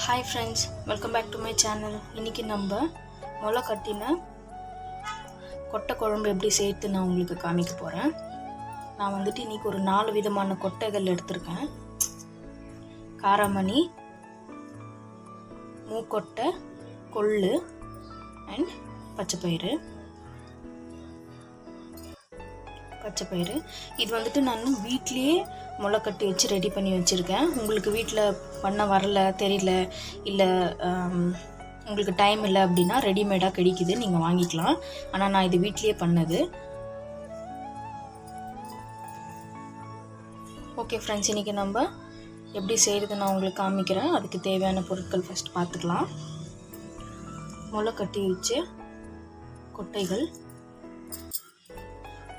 Hi friends, welcome back to my channel. இன்றைக்கி நம்ம முளை கட்டின கொட்டை குழம்பு எப்படி சேர்த்து நான் உங்களுக்கு காமிக்க போகிறேன். நான் வந்துட்டு இன்றைக்கி ஒரு 4 விதமான கொட்டைகள் எடுத்திருக்கேன். காராமணி, மூக்கொட்டை, கொள்ளு அண்ட் பச்சைப்பயிறு. இது வந்துட்டு நான் வீட்லேயே முளை கட்டி வச்சு ரெடி பண்ணி வச்சுருக்கேன். உங்களுக்கு வீட்டில் பண்ண வரல, தெரியல, இல்லை உங்களுக்கு டைம் இல்லை அப்படின்னா ரெடிமேடாக கிடைக்குது, நீங்கள் வாங்கிக்கலாம். ஆனால் நான் இது வீட்லேயே பண்ணது. ஓகே ஃப்ரெண்ட்ஸ், இன்றைக்கி நம்ம எப்படி செய்கிறது நான் உங்களுக்கு காமிக்கிறேன். அதுக்கு தேவையான பொருட்கள் ஃபஸ்ட் பார்த்துக்கலாம். முளை கட்டி வச்சு கொட்டைகள்,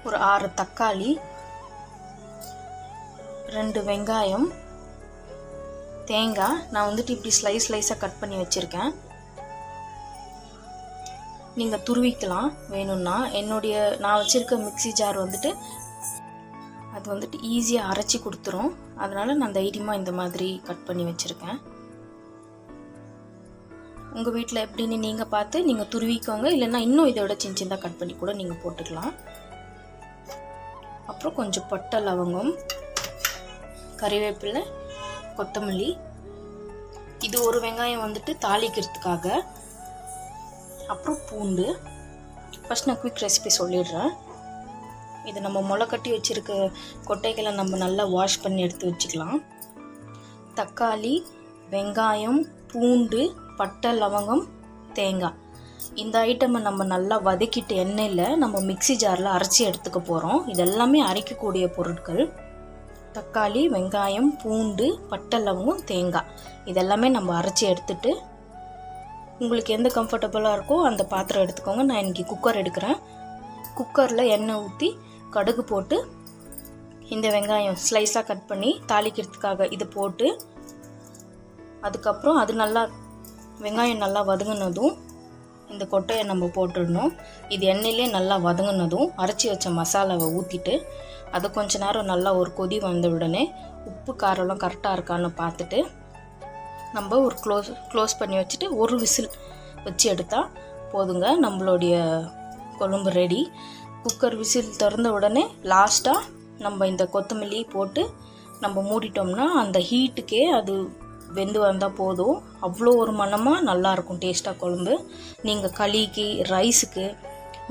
ஒரு 6 தக்காளி, 2 வெங்காயம், தேங்காய். நான் வந்துட்டு இப்படி ஸ்லைஸாக கட் பண்ணி வச்சுருக்கேன். நீங்கள் துருவிக்கலாம் வேணும்னா. நான் வச்சுருக்க மிக்ஸி ஜார் வந்துட்டு அது வந்துட்டு ஈஸியாக அரைச்சி கொடுத்துரும். அதனால் நான் தைரியமாக இந்த மாதிரி கட் பண்ணி வச்சுருக்கேன். உங்கள் வீட்டில் எப்படின்னு நீங்கள் பார்த்து நீங்கள் துருவிக்கோங்க. இல்லைன்னா இன்னும் இதோட சின்னதாக கட் பண்ணி கூட நீங்கள் போட்டுக்கலாம். அப்புறம் கொஞ்சம் பட்டை, லவங்கம், கறிவேப்பிலை, கொத்தமல்லி. இது ஒரு வெங்காயம் வந்துட்டு தாளிக்கிறதுக்காக. அப்புறம் பூண்டு. ஃபஸ்ட் நான் குயிக் ரெசிபி சொல்லிடுறேன். இது நம்ம முளை கட்டி வச்சுருக்க கொட்டைகளை நம்ம நல்லா வாஷ் பண்ணி எடுத்து வச்சுக்கலாம். தக்காளி, வெங்காயம், பூண்டு, பட்டை, லவங்கம், தேங்காய். இந்த ஐட்டமை நம்ம நல்லா வதக்கிட்டு எண்ணெயில் நம்ம மிக்ஸி ஜாரில் அரைச்சி எடுத்துக்க போகிறோம். இதெல்லாமே அரைக்கக்கூடிய பொருட்கள். தக்காளி, வெங்காயம், பூண்டு, பட்டை, லவங்கம், தேங்காய். இதெல்லாமே நம்ம அரைச்சி எடுத்துட்டு உங்களுக்கு எந்த கம்ஃபர்டபுளாக இருக்கோ அந்த பாத்திரம் எடுத்துக்கோங்க. நான் இன்றைக்கி குக்கர் எடுக்கிறேன். குக்கரில் எண்ணெய் ஊற்றி கடுகு போட்டு இந்த வெங்காயம் ஸ்லைஸாக கட் பண்ணி தாளிக்கிறதுக்காக இது போட்டு, அதுக்கப்புறம் வெங்காயம் நல்லா வதங்கினதும் இந்த கொட்டையை நம்ம போட்டுடணும். இது எண்ணெயிலே நல்லா வதங்கினதும் அரைச்சி வச்ச மசாலாவை ஊற்றிட்டு அதை கொஞ்ச நேரம் நல்லா ஒரு கொதி வந்த உடனே உப்பு காரம்லாம் கரெக்டாக இருக்கான்னு பார்த்துட்டு நம்ம ஒரு க்ளோஸ் பண்ணி வச்சுட்டு ஒரு விசில் வச்சு எடுத்தால் போதுங்க. நம்மளுடைய குழம்பு ரெடி. குக்கர் விசில் திறந்த உடனே லாஸ்ட்டாக நம்ம இந்த கொத்தமல்லி போட்டு நம்ம மூடிட்டோம்னா அந்த ஹீட்டுக்கே அது வெந்து வந்தால் போதும். அவ்வளோ ஒரு மணமாக நல்லாயிருக்கும் டேஸ்ட்டாக குழம்பு. நீங்கள் களிக்கு, ரைஸுக்கு,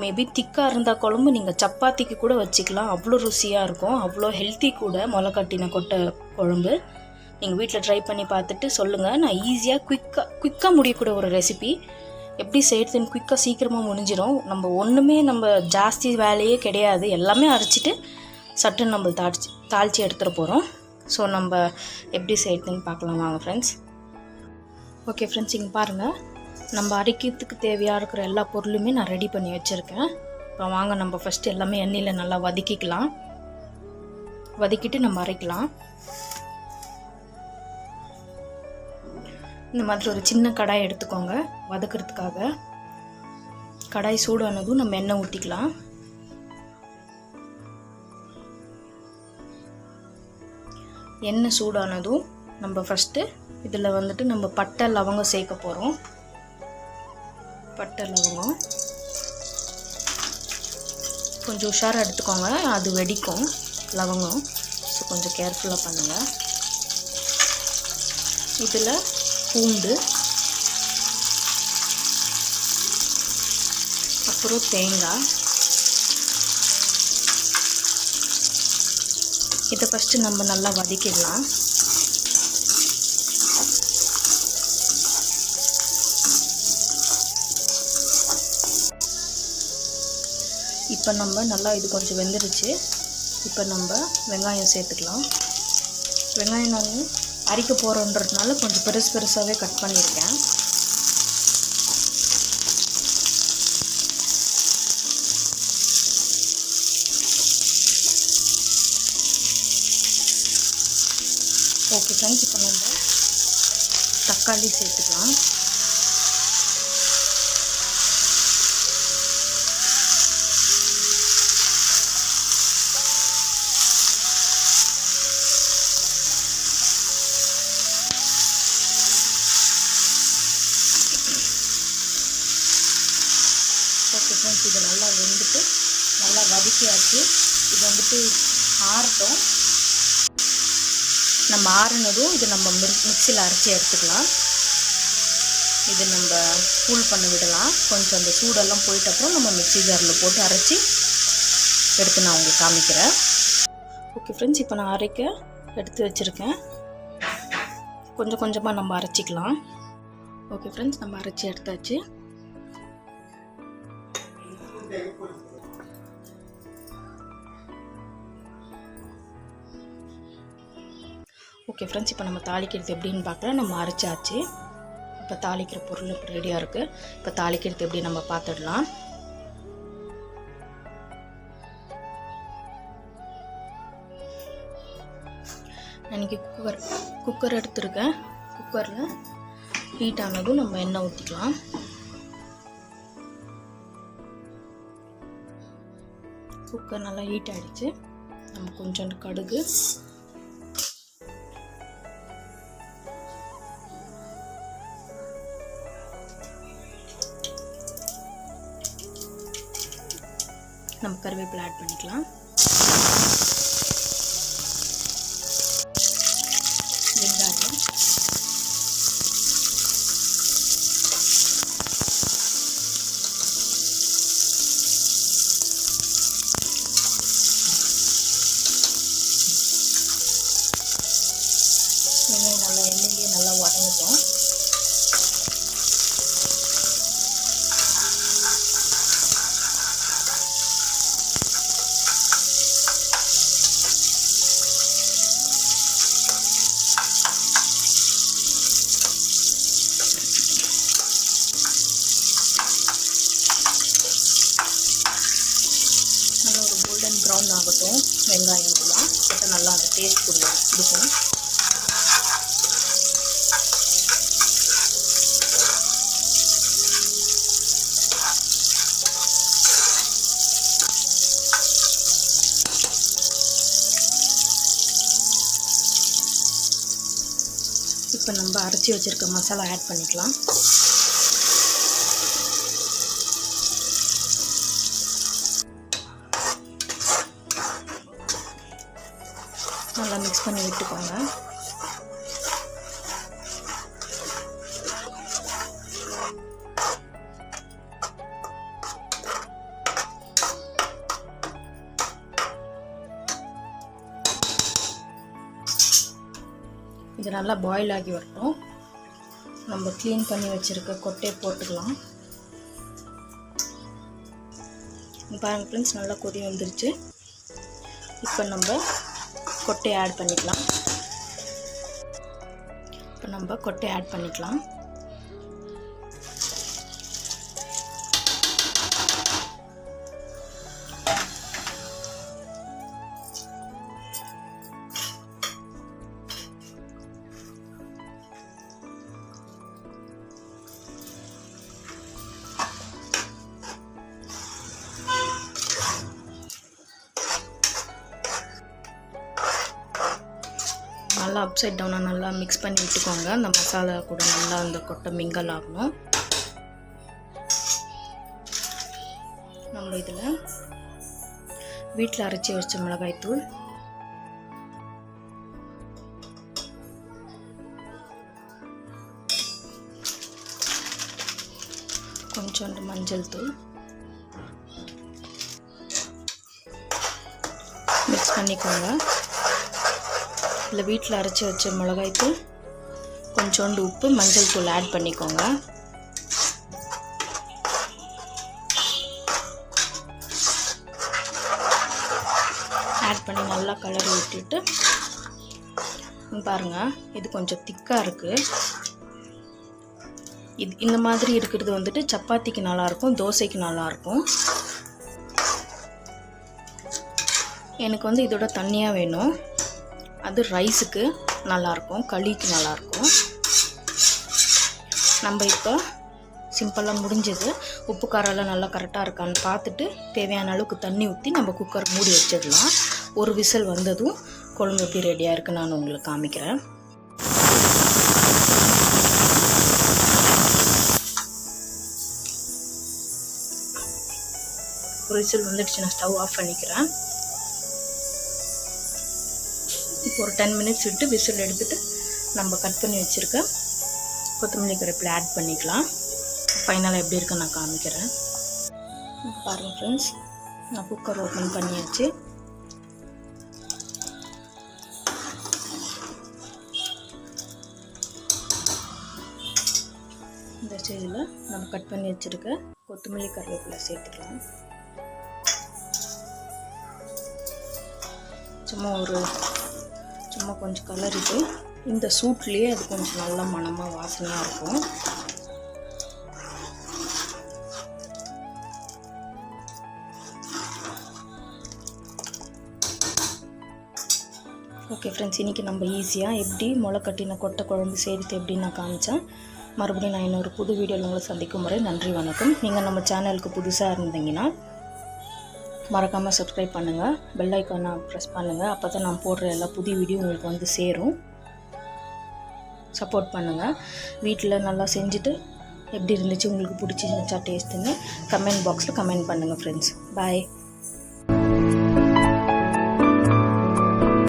மேபி திக்காக இருந்தால் குழம்பு நீங்கள் சப்பாத்திக்கு கூட வச்சுக்கலாம். அவ்வளோ ருசியாக இருக்கும். அவ்வளோ ஹெல்த்தி கூட முளை கட்டின கொட்டை குழம்பு. நீங்கள் வீட்டில் ட்ரை பண்ணி பார்த்துட்டு சொல்லுங்கள். நான் ஈஸியாக குயிக்காக முடியக்கூடிய ஒரு ரெசிபி. எப்படி செய்கிறதுன்னு குயிக்காக சீக்கிரமாக முடிஞ்சிடும். நம்ம ஜாஸ்தி வேலையே கிடையாது. எல்லாமே அரைச்சிட்டு சட்டுன்னு நம்ம தாளித்து எடுத்துகிட்டு போகிறோம். ஸோ நம்ம எப்படி செய்கிறதுன்னு பார்க்கலாம் வாங்க ஃப்ரெண்ட்ஸ். ஓகே ஃப்ரெண்ட்ஸ், இங்கே பாருங்கள். நம்ம அரைக்கிறதுக்கு தேவையாக இருக்கிற எல்லா பொருளுமே நான் ரெடி பண்ணி வச்சுருக்கேன். இப்போ வாங்க நம்ம ஃபஸ்ட்டு எல்லாமே எண்ணெயில் நல்லா வதக்கிட்டு நம்ம அரைக்கலாம். இந்த மாதிரி ஒரு சின்ன கடாய் எடுத்துக்கோங்க வதக்கிறதுக்காக. கடாய் சூடானதும் நம்ம எண்ணெய் ஊற்றிக்கலாம். எண்ணெய் சூடானதும் நம்ம ஃபஸ்ட்டு இதில் வந்துட்டு நம்ம பட்டை, லவங்கம் சேர்க்க போகிறோம். பட்டை, லவங்கம் கொஞ்சம் உஷாராக எடுத்துக்கோங்க, அது வெடிக்கும் லவங்கம். ஸோ கொஞ்சம் கேர்ஃபுல்லாக பண்ணுங்கள். இதில் பூண்டு, அப்புறம் தேங்காய். இதை ஃபஸ்ட்டு நம்ம நல்லா வதக்கிடலாம். இப்போ நம்ம நல்லா இது கொஞ்சம் வெந்துருச்சு. இப்போ நம்ம வெங்காயம் சேர்த்துக்கலாம். வெங்காயம் நான் அரைக்க போகிறோன்றதுனால கொஞ்சம் பெருசாகவே கட் பண்ணியிருக்கேன். ஓகே ஃப்ரெண்ட்ஸ், இப்போ நம்ம தக்காளி சேர்த்துக்கலாம். இது நல்லா வெந்துட்டு நல்லா வதக்கியாச்சு. இது வந்துட்டு ஆறட்டும். நம்ம ஆறுனதும் இது நம்ம மிக்சியில் அரைச்சி எடுத்துக்கலாம். இது நம்ம கூல் பண்ண விடலாம். கொஞ்சம் அந்த சூடெல்லாம் போயிட்டப்புறம் நம்ம மிக்சி ஜாரில் போட்டு அரைச்சி எடுத்து நான் உங்களுக்கு காமிக்கிறேன். ஓகே ஃப்ரெண்ட்ஸ், இப்போ நான் அரைக்க எடுத்து வச்சுருக்கேன். கொஞ்சம் கொஞ்சமாக நம்ம அரைச்சிக்கலாம். ஓகே ஃப்ரெண்ட்ஸ், நம்ம அரைச்சி எடுத்தாச்சு. ஓகே ஃப்ரெண்ட்ஸ், இப்போ நம்ம தாளிக்கிறது எப்படின்னு பார்க்கலாம். நம்ம அரைச்சாச்சு. இப்போ தாளிக்கிற பொருள் இப்போ ரெடியாக இருக்குது. இப்போ தாளிக்கிறது எப்படி நம்ம பார்த்துடலாம். நான் இன்றைக்கி குக்கர் எடுத்துருக்கேன். குக்கரில் ஹீட் ஆனதும் நம்ம எண்ணெய் ஊற்றிக்கலாம். குக்கர் நல்லா ஹீட் ஆகிடுச்சு. நம்ம கொஞ்சோண்டு கடுகு, நம்ம கருவேப்பிலை ஆட் பண்ணிக்கலாம். வெங்காயம், வெங்காயம் நல்லா எண்ணெயிலேயே நல்லா வதங்கட்டும். ப்ரௌன் ஆகட்டும் வெங்காயம் எல்லாம். அப்போ நல்லா அந்த டேஸ்ட் கொடுக்கும். இப்போ நம்ம அரைச்சி வச்சுருக்க மசாலா ஆட் பண்ணிக்கலாம். நல்லா மிக்ஸ் பண்ணி விட்டுக்கோங்க. இது நல்லா பாயில் ஆகி வரட்டும். நம்ம க்ளீன் பண்ணி வச்சுருக்க கொட்டையை போட்டுக்கலாம். பாருங்கள் ஃப்ரெண்ட்ஸ், நல்லா கொதி வந்துருச்சு. இப்போ நம்ம கொட்டையை ஆட் பண்ணிக்கலாம். நல்லா அப்சைட் டவுனாக நல்லா மிக்ஸ் பண்ணி விட்டுக்கோங்க. அந்த மசாலா கூட நல்லா அந்த கொட்டை மிங்கல் ஆகணும். நம்ம இதில் வீட்டில் அரைச்சி வச்ச மிளகாய்த்தூள், கொஞ்சோண்டு மஞ்சள் தூள் மிக்ஸ் பண்ணிக்கோங்க. இல்லை வீட்டில் அரைச்சி வச்ச மிளகாய்த்தூள், கொஞ்சோண்டு உப்பு, மஞ்சள் தூள் ஆட் பண்ணிக்கோங்க. ஆட் பண்ணி நல்லா கலரி விட்டுட்டு பாருங்கள், இது கொஞ்சம் திக்காக இருக்குது. இந்த மாதிரி இருக்கிறது வந்துட்டு சப்பாத்திக்கு நல்லாயிருக்கும், தோசைக்கு நல்லாயிருக்கும். எனக்கு வந்து இதோட தண்ணியாக வேணும். அது ரைஸுக்கு நல்லாயிருக்கும், களிக்கு நல்லாயிருக்கும். நம்ம இப்போ சிம்பிளாக முடிஞ்சது. உப்பு காரெல்லாம் நல்லா கரெக்டாக இருக்கான்னு பார்த்துட்டு தேவையான அளவுக்கு தண்ணி ஊற்றி நம்ம குக்கர் மூடி வச்சிடலாம். ஒரு விசில் வந்ததும் குழம்பு எப்படி ரெடியாக இருக்குது நான் உங்களுக்கு காமிக்கிறேன். விசில் வந்துடுச்சு. நான் ஸ்டவ் ஆஃப் பண்ணிக்கிறேன். இப்போ ஒரு 10 மினிட்ஸ் விட்டு விசில் எடுத்துகிட்டு நம்ம கட் பண்ணி வச்சுருக்க கொத்தமல்லி கருவேப்பிலை ஆட் பண்ணிக்கலாம். ஃபைனலாக எப்படி இருக்குன்னு நான் காமிக்கிறேன். பாருங்கள் ஃப்ரெண்ட்ஸ், நான் குக்கர் ஓப்பன் பண்ணியாச்சு. இந்த ஸ்டேஜில் நம்ம கட் பண்ணி வச்சுருக்க கொத்தமல்லி கருவேப்பிலை சேர்த்துக்கலாம். சும்மா கொஞ்சம் கலரிட்டு இந்த சூட்லேயே அது கொஞ்சம் நல்லா மணமாக வாசனையாக இருக்கும். ஓகே ஃப்ரெண்ட்ஸ், இன்றைக்கி நம்ம ஈஸியாக எப்படி முளைக்கட்டின கொட்டை குழம்பு செய்கிறது எப்படின்னு நான் காமிச்சேன். மறுபடியும் நான் இன்னொரு புது வீடியோவில் உங்களை சந்திக்கும் முறை நன்றி, வணக்கம். நீங்கள் நம்ம சேனலுக்கு புதுசாக இருந்தீங்கன்னா மறக்காமல் சப்ஸ்கிரைப் பண்ணுங்கள், பெல் ஐக்கானை ப்ரெஸ் பண்ணுங்கள். அப்போ தான் நான் போடுற எல்லா புது வீடியோ உங்களுக்கு வந்து சேரும். சப்போர்ட் பண்ணுங்கள். வீட்டில் நல்லா செஞ்சுட்டு எப்படி இருந்துச்சு, உங்களுக்கு பிடிச்சிருந்துச்சா டேஸ்ட்டுன்னு கமெண்ட் பாக்ஸில் கமெண்ட் பண்ணுங்கள் ஃப்ரெண்ட்ஸ். பாய்.